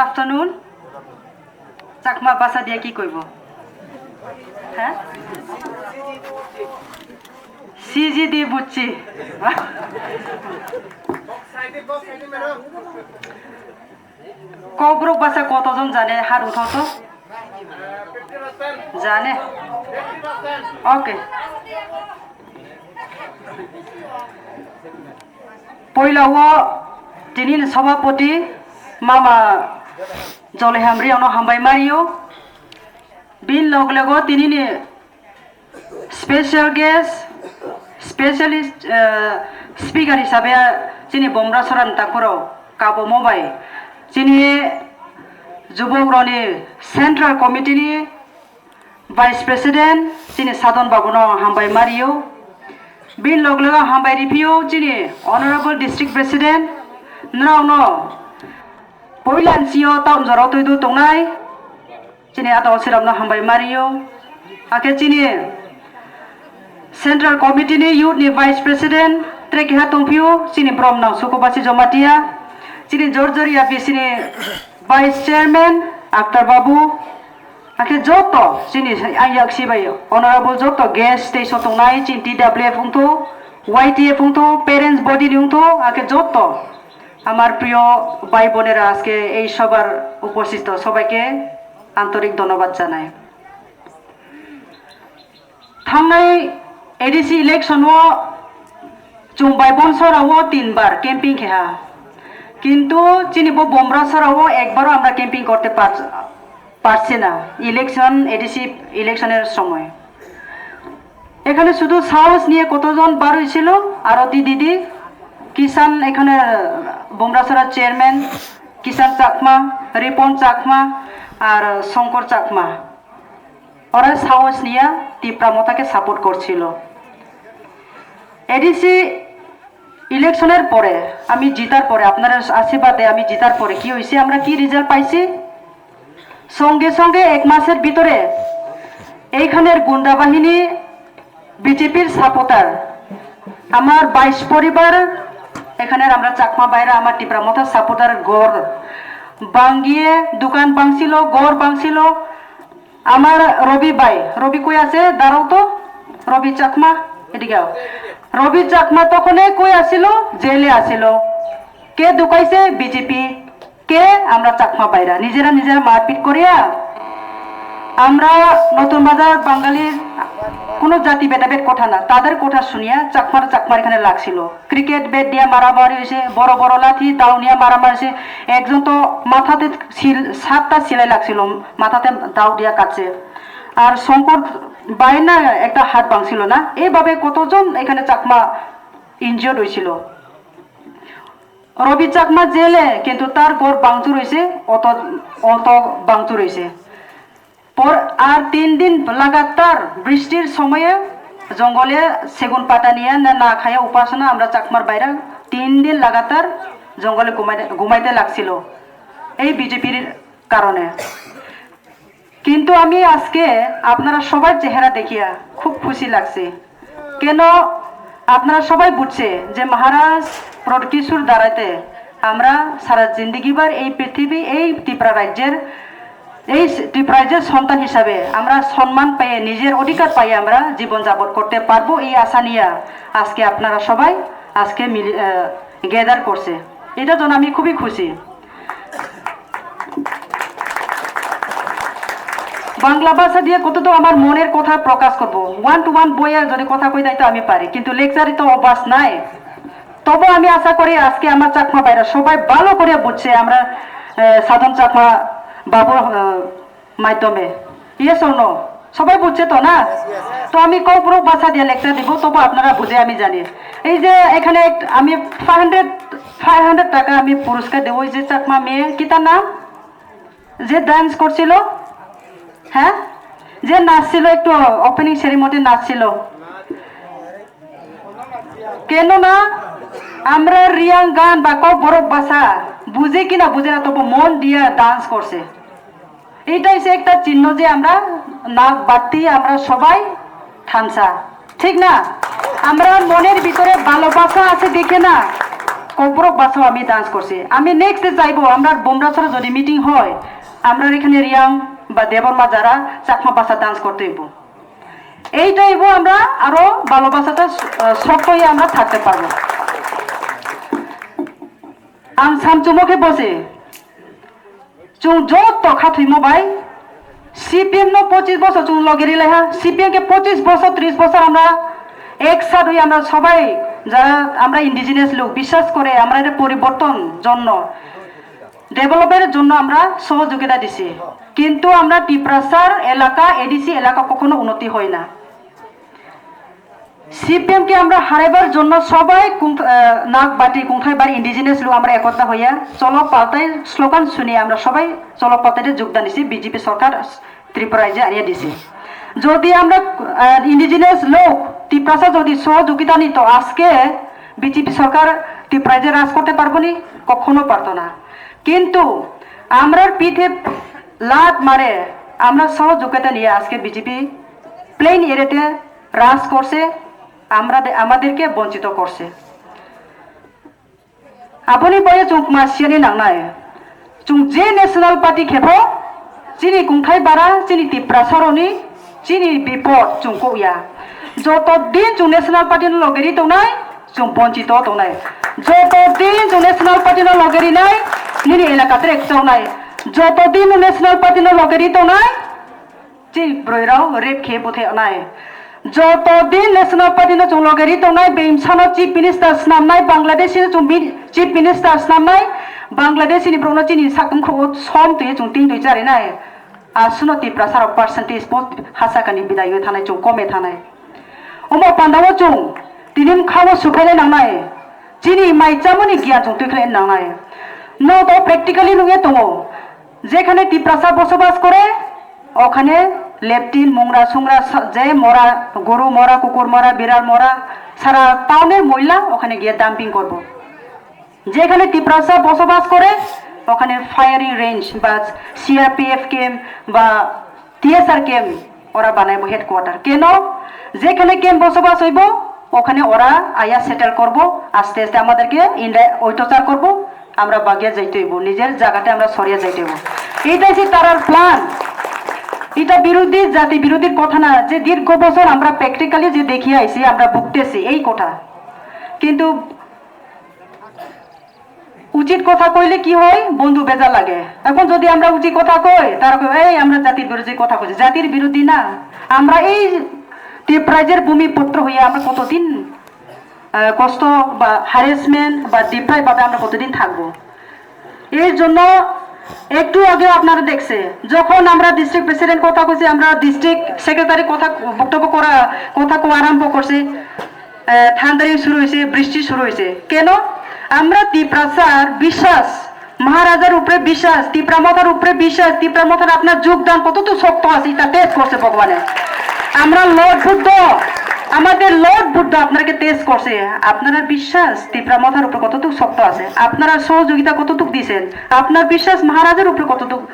afternoon. Chakma ভাষা দিয়ে কি কইব? হ্যাঁ, সিজি দিয়ে বুঝছি। কব্রক ভাষা কতজন জানে? হাত উঠাও তো। জানে? ওকে। পয়লাও দিনিন সভাপতি মামা জলেহামরি অন হামবাই মারিও বিন লগ লগ তিনিনি স্পেশাল গেস্ট স্পেশালিস্ট স্পিকার হিসাবে যিনি বমরা সরান তাকুরাও কাবো মবাই যিনি যুবকরনি সেন্ট্রাল কমিটিनि ভাইস প্রেসিডেন্ট যিনি সাধন বাবুন হামবাই মারিও বিन लग लग हामबाय रिपियो जिनि ऑनरेबल डिस्ट्रिक्ट प्रेसिडेंट नावनो पयलानसियो टाउन जराव तैदु तंनाय जिनि आदाव सिरामनो हामबाय मारियो आके जिनि सेंट्रल कमिटी नि यूथ नि वाइस प्रेसिडेंट ट्रेकिहा तंफियो जिनि ब्रह्मनाव सुखबासी जमातिया जिनि जरजरिया बिसिनि वाइस चेयरमैन आक्तार बाबू आखे जोतो जिनि आयाक सिबाय ऑनरेबल जोतो गेस्ट स्टेशन तंनाय जिनि टीडब्ल्यूएफ उंतो वाईटीएफ उंतो पेरेंट्स बडी नि उंतो आखे जोतो आमार प्रिय भाई बोनेरा आजके এই সবার উপস্থিত সবাইকে আন্তরিক ধন্যবাদ জানাই। थांनाय एडीसी इलेक्शनও চুম্বাই বনসরাও 3 বার ক্যাম্পিং খেয়া কিন্তু চিনিবো বমরাসরাও একবারও আমরা ক্যাম্পিং করতে পারছি না ইলেকশন এডিসি ইলেকশনের সময়। এখানে শুধু সাহস নিয়ে কতজন বার হয়েছিল আরতি দিদি কিষান এখানে বমরাসরা চেয়ারম্যান কিষান চাকমা রিপন চাকমা আর শঙ্কর চাকমা ওরা সাহস নিয়ে তীব্রামতাকে সাপোর্ট করছিল। এডিসি ইলেকশনের পরে আমি জিতার পরে আপনার আশীর্বাদে আমি জিতার পরে কি হয়েছে আমরা কি রেজাল্ট পাইছি সঙ্গে সঙ্গে এক মাসের ভিতরে এইখানের গুন্ডা বাহিনী বিজেপির সাপোর্টার আমার 22 পরিবার এখানের আমরা চাকমা বাইরা আমার টিপ্রামথা সাপোর্টার গড় বাঙ্গিয়ে দোকান ভাঙছিল গড় ভাঙছিল। আমার রবি ভাই রবি কই আছে দাঁড়াও তো রবি চাকমা এদিকে রবি চাকমা তখন কই আসিল জেলে আসিল কে ঢুকাইছে বিজেপি কে আমরা চাকমা বাইরা নিজেরা নিজেরা মারপিট করিয়া আমরা নতুন বাজার বাঙালির কোনো জাতি ভেদাভেদ কথা না তাদের কথা শুনিয়া চাকমার এখানে লাগছিল ক্রিকেট ব্যাট দিয়ে মারামারি হয়েছে বড় বড় লাঠি দাও নিয়ে মারামারি হয়েছে একজন তো মাথাতে 7টা সেলাই লাগছিল মাথাতে দাও দিয়া কাটছে আর শঙ্কর বাইনা একটা হাত ভাঙছিল না এইভাবে কতজন এখানে চাকমা ইনজিওর্ড হয়েছিল। রবি চাকমা জেলে কিন্তু তার গড় ভাঙচুর হয়েছে অত ভাঙচুর হয়েছে পর আর 3 দিন লাগাতার বৃষ্টির সময়ে জঙ্গলে সেগুন পাতা নিয়ে না খাইয়া উপাসনা আমরা চাকমার বাইরে 3 দিন লাগাতার জঙ্গলে ঘুমাইতে লাগছিল এই বিজেপির কারণে। কিন্তু আমি আজকে আপনারা সবার চেহারা দেখিয়া খুব খুশি লাগছে কেন আপনারা সবাই বুঝছে যে মহারাজ প্রডকিসুর দ্বারাতে আমরা সারা জিন্দগিবার এই পৃথিবী এই ত্রিপুরা রাজ্যের সন্তান হিসাবে আমরা সম্মান পেয়ে নিজের অধিকার পাইয়ে আমরা জীবন যাপন করতে পারবো এই আশা নিয়ে আজকে আপনারা সবাই আজকে গ্যাদার করছে এটার জন্য আমি খুবই খুশি। বাংলা ভাষা দিয়ে কত তো আমার মনের কথা প্রকাশ করবো 1 to 1 বইয়ে যদি কথা কই তাই তো আমি পারি কিন্তু লেকচারে তো অভ্যাস নাই তবে আমি আশা করি আজকে আমার চাকমা ভাইরা সবাই ভালো করে বুঝছে আমরা সাধন চাকমা বাবুর মাধ্যমে ইয়েস অর নো সবাই বুঝছে তো না তো আমি কৌপুরক ভাষা দিয়ে লেকচার দিব তবু আপনারা বুঝে আমি জানি এই যে এখানে আমি 500 টাকা আমি পুরস্কার দেবো এই যে চাকমা মেয়ে কি তার নাম যে ডান্স করছিল হ্যাঁ যে নাচছিল একটু ওপেনিং সেরিমনি নাচছিল কেন না আমরা রিয়াং গান বা কৌপুরক ভাষা বুঝে কিনা বুঝে না তবু মন দিয়ে ডান্স করছে এটাই সে একটা চিহ্ন যে আমরা নাক বাড়তি আমরা সবাই থামসা ঠিক না আমরা মনের ভিতরে ভালোবাসা আছে দেখে না কবরক বাসাও আমি ডান্স করছি। আমি নেক্সট চাইবো আমরা বোমরাছড়া যদি মিটিং হয় আমরা এখানে রিয়াং বা দেবরমা যারা চাকমা বাসা ডান্স করতে হইব। এইটাইব আমরা আরো ভালোবাসাটা শক্ত হয়ে আমরা থাকতে পারবো। আম সামচুমকে বসে চুং যত খাথুই মোবাই সিপিএম নো 25 বছর চুং লগেরি লেহা সিপিএম কে 25 বছর 30 বছর আমরা একসাথে হয়ে আমরা সবাই যারা আমরা ইন্ডিজিনিয়াস লোক বিশ্বাস করে আমরা এটা পরিবর্তন জন্য ডেভেলপের জন্য আমরা সহযোগিতা দিছি, কিন্তু আমরা টিপ্রাসার এলাকা এডিসি এলাকা কখনো উন্নতি হয় না। সিপিএম কে আমরা হারাইবার জন্য সবাই নাক বাটি কুংথাই বাড়ি ইন্ডিজিনিয়াস লোক আমরা একতা হইয়া চলো পাল্টাই স্লোগান শুনিয়ে আমরা সবাই চলো পাল্টাইতে যোগদান দিছি। বিজেপি সরকার ত্রিপুরায় যে আনিয়ে দিছে। যদি আমরা ইন্ডিজিনিয়াস লোক ত্রিপ্রাসা যদি সহযোগিতা নিত আজকে বিজেপি সরকার ত্রিপুরায় যে রাজ করতে পারবো নি, কখনো পারতো না। কিন্তু আমরা পিঠে লাত মারে আমরা সহযোগিতা নিয়ে আজকে বিজেপি প্লেন এরিয়াতে রাজ করছে, আমাদেরকে বঞ্চিত করছে। আপনি বয়ে চুক মাসিয়ানি নাংনায় চুং যে ন্যাশনাল পার্টি খেপো চিনি কুংথাই বারা চিনি ত্রিপ্রাসারনি চিনি বিপদ চুংকো ইয়া যতদিন চুং ন্যাশনাল পার্টি লগেরি দंनाय চুং বঞ্চিত দंनाय যতদিন চুং ন্যাশনাল পার্টি লগেরি নাই নিনি এলাকাতে একচौनाय যতদিন ন্যাশনাল পার্টি লগেরি দंनाय চিন ব্রয়রাও রেপ খে বথে নাই যতদিন ন্যাশনাল পার্টি চুং লগেরি দंनाय বেমসানো চিফ মিনিস্টার নামনাय বাংলাদেশি চুং চিফ মিনিস্টার নামनाय বাংলাদেশি ব্রনো চিনি সাকমখো সম তুই চুং তিন তুই জারি নাই আসুনো ত্রিপ্রাসার পার্সেন্টেজ হাসাকানি বিদায় थानाय चुं कमे थानाय अमो पान्दाव चुं तिनिम खावो सुफायनाय नांनाय चिनि माइजामनि गियान चुं तुइखलाय नांनाय न तो प्रेक्टिकली नुगे दङो जेखाने ত্রিপ্রাসা বসবাস করে ওখানে লেপটিন মোংরা সুংরা যে মরা গরু মরা কুকুর মরা বিড়াল মরা সারা টাউনের মহিলা ওখানে গিয়ে ডাম্পিং করব। যেখানে ত্রিপ্রাসা বসবাস করে ওখানে ফায়ারিং রেঞ্জ বা সিআরপিএফ ক্যাম্প বা টিএসআর ক্যাম্প ওরা বানাইব হেডকোয়ার্টার। কেন যেখানে ক্যাম্প বসবাস হইব ওখানে ওরা আয়া সেটেল করব, আস্তে আস্তে আমাদেরকে অত্যাচার করব, আমরা বাগিয়ে যাইতে হইব, নিজের জায়গাতে আমরা সরিয়ে যাইতে হইব। এইটাই যে তার প্ল্যান। এটা বিরোধী জাতি বিরোধীর কথা না, যে দীর্ঘ বছর আমরা প্র্যাকটিক্যালি যে দেখিয়ে আইছি আমরা ভুগতেছি এই কথা। কিন্তু উচিত কথা কইলে কি হয় বন্ধু বেজা লাগে। এখন যদি আমরা উচিত কথা কই তারা কই এই আমরা জাতির বিরোধী কথা কইছি, জাতির বিরোধী না। আমরা এই ত্রিপ্রাইজের ভূমিপুত্র হইয়া আমরা কতদিন কষ্ট বা হ্যারাসমেন্ট বা ডিপ্রাই ভাবে আমরা কতদিন থাকবো। এর জন্য একটু আগে আপনারা দেখছে যখন আমরা ডিস্ট্রিক্ট প্রেসিডেন্ট কথা কইছি, আমরা ডিস্ট্রিক্ট সেক্রেটারি কথা বক্তব্য করা কথা আরম্ভ করছি, ঠান্ডারি শুরু হয়েছে, বৃষ্টি শুরু হয়েছে। কেন আমরা ত্রিপ্রাসার বিশ্বাস, মহারাজার উপরে বিশ্বাস, ত্রিপ্রামাতার উপরে বিশ্বাস, ত্রিপ্রামাতার আপনার যোগদান কতটুকু শক্ত আছে এটা টেস্ট করছে ভগবানে। আমরা লর্ড বুদ্ধ, আমাদের লর্ড বুদ্ধ আপনাকে টেস্ট করছে। আপনারা বিশ্বাস ত্রিপ্রামাতার উপরে কতটুকু শক্ত আছে, আপনারা সহযোগিতা কতটুকু দিয়েছেন, আপনার বিশ্বাস মহারাজার উপরে কতটুকু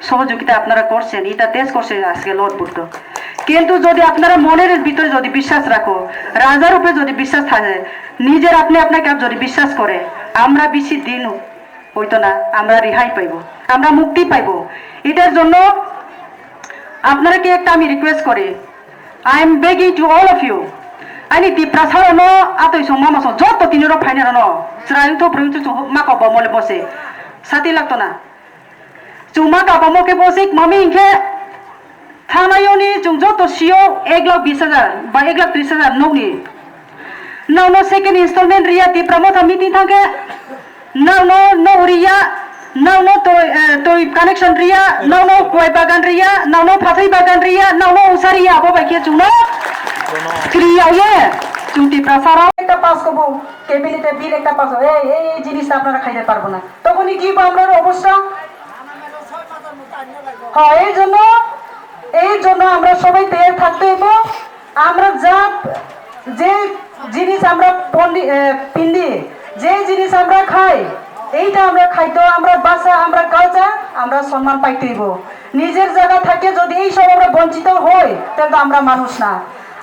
সহযোগিতা আপনারা করছেন এটা টেস্ট করছে আজকে লর্ড বুদ্ধ। কিন্তু যদি আপনারা মনের ভিতরে যদি বিশ্বাস রাখো, রাজার উপরে যদি বিশ্বাস থাকে, নিজের আপনি আপনাকে যদি বিশ্বাস করে, আমরা বেশি দিন হইতো না, আমরা রেহাই পাইব, আমরা মুক্তি পাইব। এটার জন্য আপনাকে একটা আমি রিকোয়েস্ট করি, I am begging to all of you আইনি ত্রিপ্রাসার ন আতই সং মামাস যত তিনির ফাইনার ন স্রায়ুত প্রয়ুত মাকা বমলে বসে সাথী লাগতো না চুমা কাবামকে বসে মামি ইনকে থানায়নি চুং যত সিও 1,20,000 বা 1,30,000 নৌনি নাও সেকেন্ড ইনস্টলমেন্ট রিয়া ত্রিপ্রামতা মিটিং থাকে নাও রিয়া নাও তো কানেকশন রিয়া নাও কয় বাগান রিয়া নাও ফাথৈ বাগান রিয়া নাও উসারিয়া আবো বাইকে চুনো ক্রিয়ায়ে চুটি প্রসারও একটা পাস করব, ক্যাবিনেটে বিল একটা পাস হবে, এই জিনিস আপনারা খাইতে পারবো না, তখনই কি আমরা অবস্থা। হ্যাঁ, এই জন্য আমরা সবাই তৈরি থাকতে হইব। আমরা যে জিনিস আমরা পিন্দি, যে জিনিস আমরা খাই, এইটা আমরা খাইতো, আমরা ভাষা, আমরা কালচার, আমরা সম্মান পাইতে হইব। নিজের জায়গা থেকে যদি এই সব আমরা বঞ্চিত হই তাহলে তো আমরা মানুষ না।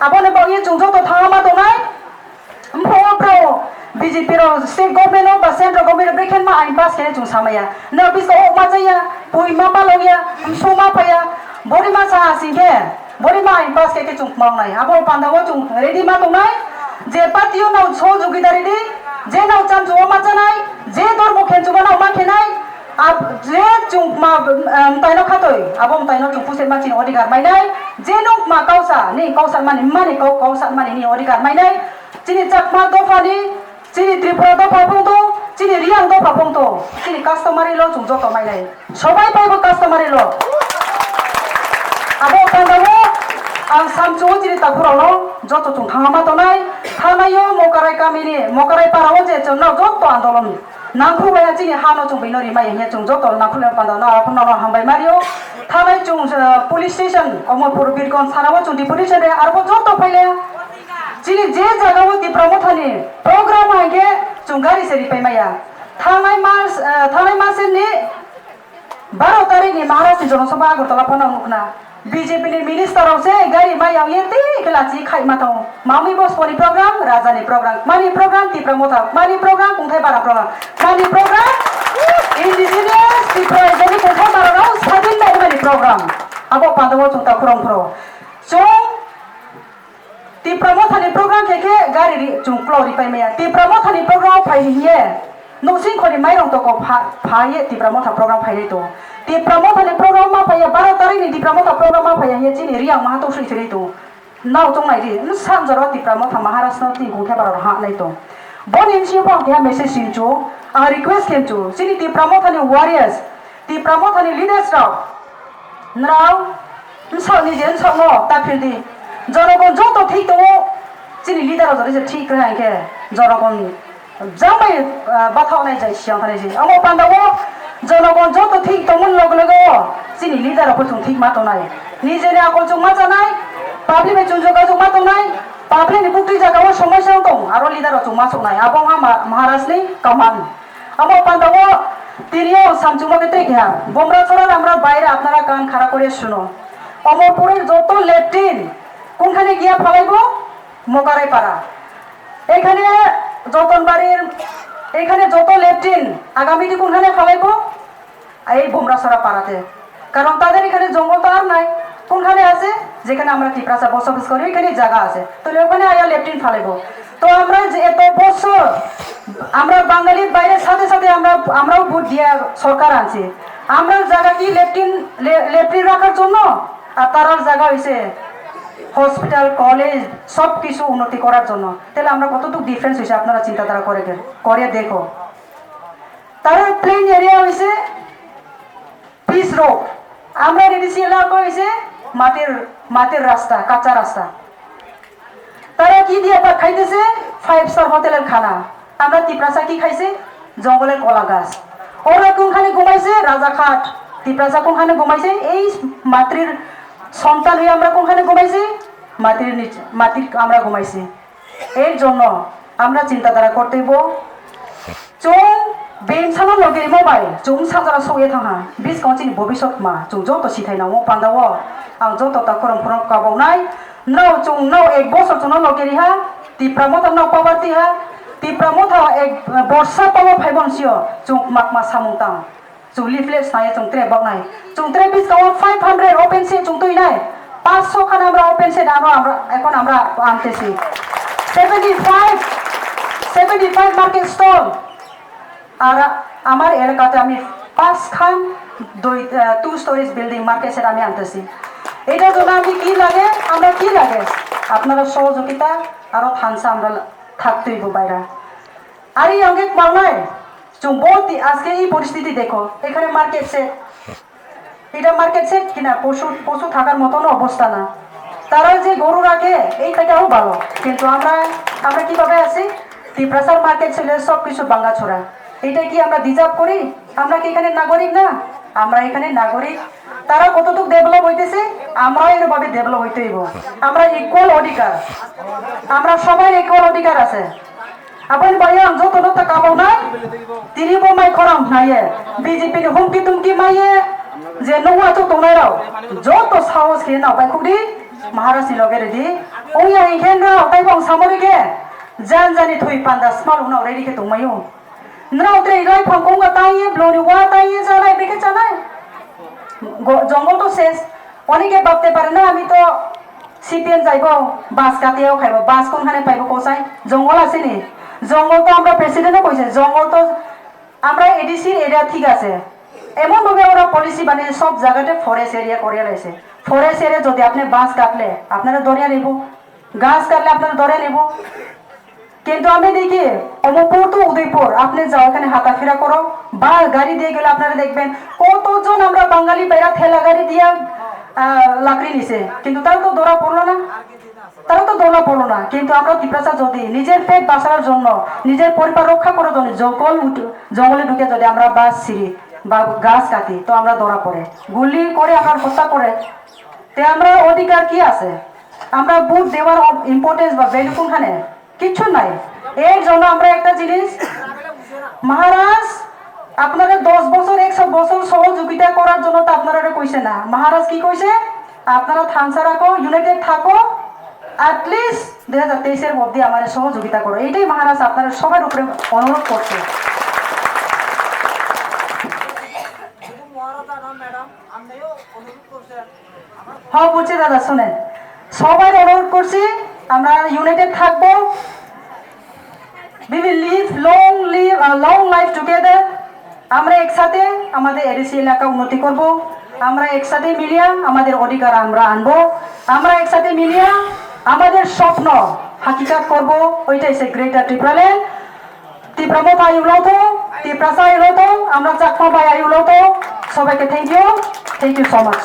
আপনি বলি যত থামা তো নাই BJP ro state government ro ba central government breaking ma ain pass ke chung samaya na bis ko ma chaya pui ma pa logia suma pa ya bori ma sa singke bori ma ain pass ke chung mang nai abo pandawo chung ready ma tong nai je patio nau so jogidari di je nau chan jo ma chanai je dor mo khen chu ba nau ma khenai ab je chung ma tai no khatoi abom tai no chung puset ma chin odikar mai nai je nuk ma kausa ni kausa mani kausa mani ni odikar mai nai chini chakma do phani chini tripura do phapong to chini riang do phapong to chini customary lo chung joto mai nai sobai paibo customary lo abo pandawo ang samchu chini takuro lo joto chung thangama to nai thanayo mokarai kamini mokarai parawo je chon no joto andolon nangkru baya chini hano chung binori mai he chung joto nangkru pandawo na apun no hambai mario thanai chung police station omopur birkon sanawo chung deputation re arbo joto phaile chini je jaga wo dipramo thani program aige chungari seri paimaya thanai mas ni 12 tarik ni Maharashtra Jonosabha Agartala phone mukna BJP ni minister ose gari mai yang yeti kelachi khai matau mami bos poni program rajani program mani program dipramo tha mani program kungthai bara program mani program indigenous people jani kungthai bara rau sabin mai mani program abo pandawo chungta khurong khuro chung ti promothani program keke gari ri chung plori pai meya ti promothani program phai hiye no sing khori mai rong to ko phaye ti promotha program phai to ti promothani program ma phai 12 tarik ni ti promotha program ma phai ye chini riang ma to sri sri to nau chong nai ri sam jaro ti promotha Maharashtra ti gungkhe bar ha nai to bon inchi ba ke message sin chu a request kem chu chini ti promothani warriors ti promothani leaders raw now nsau ni jen sau no ta phil di জনগণ যত ঠিক তো চিনি leader যদি যে ঠিক রাখে কে জনগণ জামাই বাথাও নাই যাই সিয়াং থানে জি আমো পান্দাও জনগণ যত ঠিক তো মন লগ লগ চিনি লিডার অপচুং ঠিক মাতো নাই নিজে নে আকল চুং মা জানাই পাবলিক মে চুং জগা চুং মাতো নাই পাবলিক নি বুকটি জাগাও সমস্যা দং আরো লিডার চুং মা চুং নাই আবং মহারাষ্ট্র নি কামান আমো পান্দাও তিনিও সামচুমকে তেকিয়া বোমরা ছড়া আমরা বাইরে আপনারা কান খাড়া করে শুনো অমরপুরের যত লেফটিন কোনখানে গিয়া ফলাইব মোকারাই পাড়া এখানে যতনবাড়ির এখানে যত লেফটিন আগামীতে কোনখানে ফলাইব এই বোমরাছড়া পাড়াতে কারণ তাদের এখানে জঙ্গল তো আর নাই কোনখানে আছে যেখানে আমরা টিপ্রাসা বসবাস করি এখানে জায়গা আছে তো ওখানে আয়া লেফটিন ফলাইব তো আমরা যে এত বছর আমরা বাঙালির বাইরে সাথে সাথে আমরাও ভোট দিয়ে সরকার আনছি আমরা জায়গা কি লেফটিন রাখার জন্য আর তারার জায়গা হয়েছে হসপিটাল কলেজ সব কিছু উন্নতি করার জন্য তাহলে আমরা কতটুকু ডিফারেন্স হয়েছে আপনারা চিন্তাধারা করে দেখো তারা প্লেন এরিয়া হয়েছে পিস রোড আমরা রেডিসি এলাকা হয়েছে মাটির রাস্তা কাঁচা রাস্তা তারা কি দিয়ে খাইতেছে 5 স্টার হোটেলের খানা আমরা তিপ্রাসা কি খাইছে জঙ্গলের কলা গাছ ওরা কোনখানে ঘুমাইছে রাজাঘাট তিপ্রাসা কোনখানে ঘুমাইছে এই মাতৃর সন্তান হয়ে আমরা কোনখানে ঘুমাইছি মাটির আমরা ঘুমাইছি এর জন্য আমরা চিন্তাধারা করতেইব চুং বেনসানো লগে মোবাইল চুং সাজারা সয়ে থাকা বিশ কঞ্চিনি ভবিষ্যৎ মা চুং যত শিখাই নাও পান্দাও আং যত তা খরম খরম কাবাवनाय নাও চুং নাও 1 বছর চুং লগে রিহা তিপ্রামত নাও পাবাতি হা তিপ্রামত 1 বর্ষা পাবো ফাইবনসিও চুং মাকমা সামুংতাং চুং লিফলেট সায়ে চুং ট্রে বাকনাই চুং ট্রে বিশ কাও 500 ওপেন সে চুং তুই নাই 500 খান আমরা ওপেন সেট আমরা এখন আমরা আনতেছি 75 মার্কেট স্টল আর আমার এলাকাতে আমি 5 খান 2 স্টোরেজ বিল্ডিং মার্কেট সেট আমি আনতেছি এটার জন্য আমি কি লাগে আপনারা সহযোগিতা আরো থানসা আমরা থাকতেইব বাইরা আর এই অঙ্গে মাওনাই চুং বলতি আজকে এই পরিস্থিতি দেখো এখানে মার্কেট সেট এটা মার্কেট সেট কিনা পশু থাকার মতন অবস্থা না তারা যে গরু রাখে এই থেকেও ভালো কিন্তু আমরা কিভাবে আছি তিপ্রাসার মার্কেট ছিল সব কিছু বাঙ্গাছড়া এটা কি আমরা ডিজার্ভ করি আমরা কি এখানে নাগরিক না আমরা এখানে নাগরিক তারা কতটুকু ডেভেলপ হইতেছে আমরা এরভাবে ডেভেলপ হইতে হইব আমরা ইকুয়াল অধিকার আমরা সবাই ইকুয়াল অধিকার আছে আপনি বাইয়াং যত নতা কাবাও না তিনি বমাই খরাম নাইয়ে বিজেপি নি হুমকি তুমকি মাইয়ে যে নৌয়া চো তংনাই রাও যত সাহস খেয়ে নাও বাইকুদি মহারাষ্ট্র লগে রেদি ওইয়া ইখেন রাও তাইবং সামরিকে jan jani thui panda small una ready ke tumayo nrau tre rai phangkong ga tai bloni wa tai jalai beke chanai জঙ্গল তো শেষ অনেকে ভাবতে পারে না আমি তো সিপিএন যাইব বাস কাটিয়েও খাইব বাস কোনখানে পাইব কোসাই জঙ্গল আছে নি জঙ্গল তো আমরা প্রেসিডেন্টও কইছে জঙ্গল তো আমরা এডিসি এরিয়া ঠিক আছে এমন ভাবে ওরা পলিসি বানিয়ে সব জায়গাতে ফরেস্ট এরিয়া করে লাইছে ফরেস্ট এরিয়া যদি আপনি বাস কাটলে আপনারা দরিয়া নিব গাছ কাটলে আপনারা দরিয়া নিব কিন্তু আমি দেখি অমরপুর তো উদয়পুর আপনি যাও এখানে হাঁটাফেরা করো বা গাড়ি দিয়ে গেলে আপনারা দেখবেন কতজন আমরা বাঙালি বাইরা ঠেলা গাড়ি দিয়ে লাকড়ি নিছে কিন্তু তারা তো ধরা পড়লো না কিন্তু আমরা ত্রিপ্রাসা যদি নিজের পেট বাঁচানোর জন্য নিজের পরিবার রক্ষা করার জন্য জঙ্গলে ঢুকে যদি আমরা বাস ছিঁড়ি বা গাছ কাটি তো আমরা ধরা পড়ে গুলি করে আমরা হত্যা করে তে আমরা অধিকার কি আছে আমরা বুট দেওয়ার ইম্পর্টেন্স বা ভ্যালু কোনখানে কিচ্ছু নাই এর জন্য আমরা একটা জিনিস মহারাজ আপনারা 10 বছর 100 বছর সহযোগিতা করার জন্য তো আপনারা কইছে না মহারাজ কি কইছে আপনারা থানসা রাখো ইউনাইটেড থাকো অ্যাটলিস্ট 2023 এর মধ্যে আমাদের সহযোগিতা করো এইটাই মহারাজ আপনারা সবার উপরে অনুরোধ করছে হ্যাঁ বলছি দাদা শুনেন সবাই অনুরোধ করছি আমরা ইউনাইটেড থাকবো we will live long life together আমরা একসাথে আমাদের এডিসি এলাকা উন্নতি করব আমরা একসাথে মিলিয়া আমাদের অধিকার আমরা আনবো আমরা একসাথে মিলিয়া আমাদের স্বপ্ন হাকিকাত করব ওইটাই সে গ্রেটার ত্রিপুরাল্যান্ড ত্রিপুরা আয়ুলতো ত্রিপ্রাসা আয়ুলতো আমরা চাকমা বাই আয়ুলতো সবাইকে থ্যাংক ইউ সো মাচ